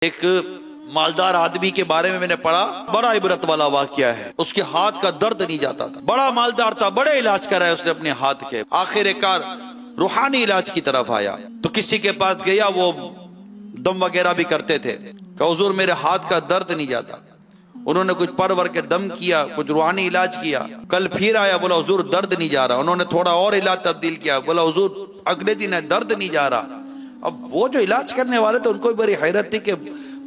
एक मालदार आदमी के बारे में मैंने पढ़ा, बड़ा इबरत वाला वाकया है। उसके हाथ का दर्द नहीं जाता था, बड़ा मालदार था, बड़े इलाज कराए उसने अपने हाथ के। आखिरकार रूहानी इलाज की तरफ आया तो किसी के पास गया, वो दम वगैरह भी करते थे। कहा हुजूर मेरे हाथ का दर्द नहीं जाता। उन्होंने कुछ पर वर के दम किया, कुछ रूहानी इलाज किया। कल फिर आया, बोला हुजूर दर्द नहीं जा रहा। उन्होंने थोड़ा और इलाज तब्दील किया, बोला हुजूर अगले दिन है, दर्द नहीं जा रहा। अब वो जो इलाज करने वाले थे उनको भी बड़ी हैरत थी कि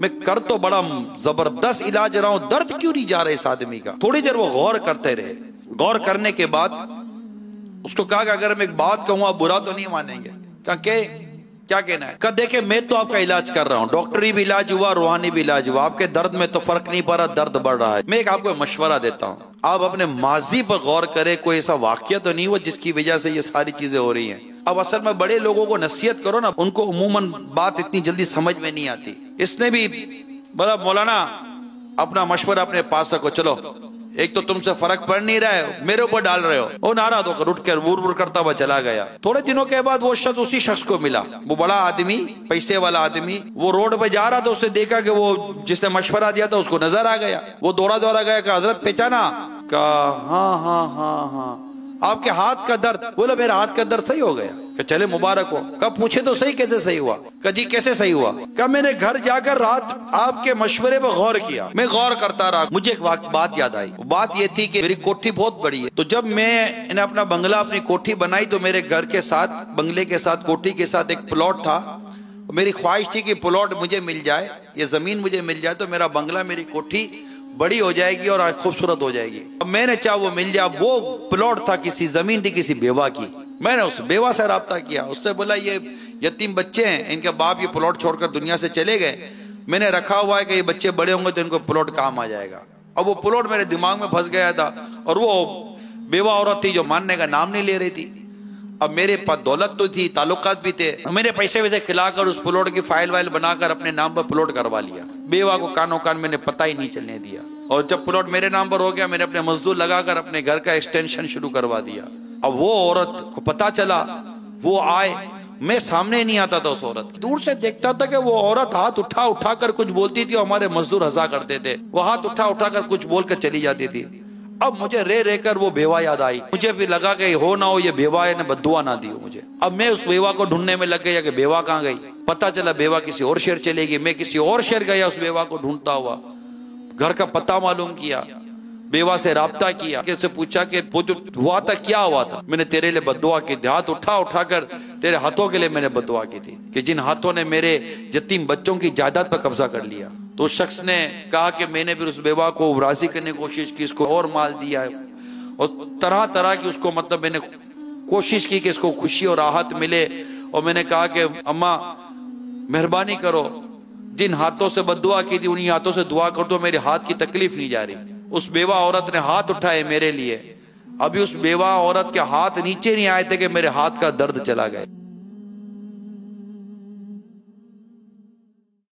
मैं कर तो बड़ा जबरदस्त इलाज रहा हूं, दर्द क्यों नहीं जा रहा इस आदमी का। थोड़ी देर वो गौर करते रहे। गौर करने के बाद उसको कहा कि अगर मैं एक बात कहूँ आप बुरा तो नहीं मानेंगे। कहा क्या कहना है? कहा देखे मैं तो आपका इलाज कर रहा हूँ, डॉक्टरी भी इलाज हुआ, रूहानी भी इलाज हुआ, आपके दर्द में तो फर्क नहीं पड़ रहा, दर्द बढ़ रहा है। मैं एक आपको मशवरा देता हूँ, आप अपने माजी पर गौर करें, कोई ऐसा वाकया तो नहीं हुआ जिसकी वजह से ये सारी चीजें हो रही हैं। अब असल में बड़े लोगों को नसीहत करो ना, उनको उमूमन बात इतनी जल्दी समझ में नहीं आती। इसने भी बोला मौलाना अपना मशवरा अपने पास रखो, चलो एक तो तुमसे फर्क पड़ नहीं रहा है, मेरे ऊपर डाल रहे हो। वो नाराज होकर उठ कर वुर वुर करता हुआ चला गया। थोड़े दिनों के बाद वो शख्स उसी शख्स को मिला, वो बड़ा आदमी, पैसे वाला आदमी। वो रोड पे जा रहा था, उसने देखा कि वो जिसने मशवरा दिया था उसको नजर आ गया। वो दौड़ा दौड़ा गया, कहा हजरत पहचाना? कहा हाँ आपके हाथ का दर्द। बोला मेरा हाथ का दर्द सही हो गया। कि चले मुबारक हो। कब पूछे तो सही कैसे सही हुआ? कहा जी कैसे सही हुआ? कहा मैंने घर जाकर रात आपके मशवरे पर गौर किया, मैं गौर करता रहा, मुझे एक बात याद आई। बात ये थी कि मेरी कोठी बहुत बड़ी है, तो जब मैंने अपना बंगला अपनी कोठी बनाई तो मेरे घर के साथ, बंगले के साथ, कोठी के साथ एक प्लॉट था। मेरी ख्वाहिश थी कि प्लॉट मुझे मिल जाए, ये जमीन मुझे मिल जाए तो मेरा बंगला, मेरी कोठी बड़ी हो जाएगी और खूबसूरत हो जाएगी। अब मैंने चाहा वो मिल जाए। वो प्लॉट था, किसी जमीन थी किसी बेवा की। मैंने उस बेवा से राब्ता किया, उससे बोला ये यतीम बच्चे हैं, इनके बाप ये प्लॉट छोड़कर दुनिया से चले गए, मैंने रखा हुआ है कि ये बच्चे बड़े होंगे तो इनको प्लॉट काम आ जाएगा। अब वो प्लॉट मेरे दिमाग में फंस गया था और वो बेवा औरत थी जो मानने का नाम नहीं ले रही थी। अब मेरे पास दौलत तो थी, ताल्लुकात भी थे, मैंने पैसे वैसे खिलाकर उस प्लॉट की फाइल वाइल बनाकर अपने नाम पर प्लॉट करवा लिया। बेवा को कानों कान मैंने पता ही नहीं चलने दिया। और जब प्लॉट मेरे नाम पर हो गया, मैंने अपने मजदूर लगाकर अपने घर का एक्सटेंशन शुरू करवा दिया। अब वो औरत को पता चला, वो आए, मैं सामने नहीं आता था उस औरत, दूर से देखता था कि वो औरत हाथ उठा उठा कर कुछ बोलती थी, हमारे मजदूर हंसा करते थे। वो हाथ उठा उठा कर कुछ बोलकर चली जाती थी। अब मुझे रे कर वो बेवा याद आई। मुझे भी लगा कि हो ना हो ये बेवा ने बद्दुआ ना दी हो मुझे। अब मैं उस बेवा को ढूंढने में लग गया कि बेवा कहाँ गई। पता चला बेवा किसी और शहर चले गई। मैं किसी और शहर गया उस बेवा को ढूंढता हुआ, घर का पता मालूम किया, बेवा से राब्ता किया, उससे पूछा कि वो जो हुआ था क्या हुआ था। मैंने तेरे लिए बद्दुआ की थी, हाथ उठा उठाकर तेरे हाथों के लिए मैंने बद्दुआ की थी कि जिन हाथों ने मेरे यतीम बच्चों की जायदाद पर कब्जा कर लिया। तो उस शख्स ने कहा कि मैंने फिर उस बेवा को राजी करने की कोशिश की, इसको और माल दिया है और तरह तरह की उसको मतलब मैंने कोशिश की कि इसको खुशी और राहत मिले। और मैंने कहा कि अम्मा मेहरबानी करो, जिन हाथों से बद्दुआ की थी उन्हीं हाथों से दुआ कर दो, मेरे हाथ की तकलीफ नहीं जा रही। उस बेवा औरत ने हाथ उठाए मेरे लिए। अभी उस बेवा औरत के हाथ नीचे नहीं आए थे कि मेरे हाथ का दर्द चला गया।